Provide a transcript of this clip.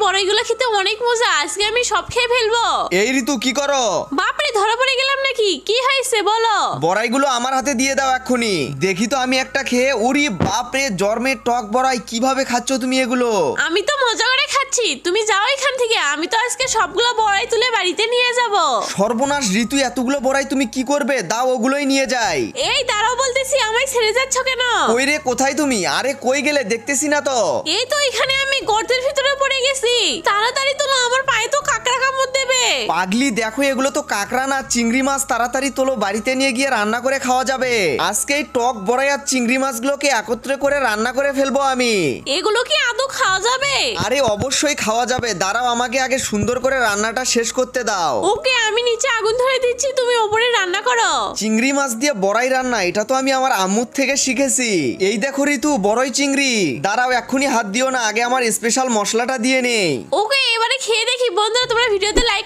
বড়াইগুলো খেতে অনেক মজা, আজকে আমি সব খেয়ে ফেলবো। এই ঋতু কি করো? বাপরে ধরা পড়ে গেলাম নাকি? কি হয়েছে বলো? বড়াইগুলো আমার হাতে দিয়ে দাও এক্ষুনি। দেখি তো আমি একটা খেয়ে। উরি বাপরে, জর্মের টক বড়াই, কিভাবে খাচ্ছ তুমি এগুলো? আমি তো মজা করে খাচ্ছি, তুমি যাও এখান থেকে। আমি তো আজকে সবগুলো বড়াই তুলে বাড়িতে নিয়ে যাব। সর্বনাশ ঋতু, এতগুলো বড়াই তুমি কি করবে? দাও, ওগুলোই নিয়ে যাই। এই দাঁড়াও বলতেছি, আমায় ছেড়ে যাচ্ছ কেন? কই রে, কোথায় তুমি? আরে কই গেলে, দেখতেছি না তো। এই তো এখানে, আমি গর্তের ভিতরে পড়ে গেছি। তাড়াতাড়ি তোলো, আমার পায়ে তো কাকড়া কামড় দেবে। পাগলি দেখো, এগুলো তো কাঁকড়া না, চিংড়ি মাছ। তাড়াতাড়ি তোলো, বাড়িতে নিয়ে গিয়ে রান্না করে খাওয়া যাবে। আজকে এই টক বড়াই আর চিংড়ি মাছগুলোকে একত্রে করে রান্না করে ফেলবো আমি। এগুলো কি আদৌ খাওয়া যাবে? আরে অবশ্যই খাওয়া যাবে, দাঁড়াও, আমাকে আগে সুন্দর করে রান্নাটা শেষ করতে দাও। ওকে, আমি নিচে আগুন ধরে দিচ্ছি, তুমি উপরে রান্না করো। চিংড়ি মাছ দিয়ে বড়াই রান্না, এটা তো আমি আমার আম্মুর থেকে শিখেছি। এই দেখো ঋতু, বড়ই চিংড়ি। দাঁড়াও, এক্ষুনি হাত দিও না, আগে আমার স্পেশাল মশলাটা দিয়ে নেই। ওকে, এবারে খেয়ে দেখি। বন্ধুরা, তোমরা ভিডিওতে লাইক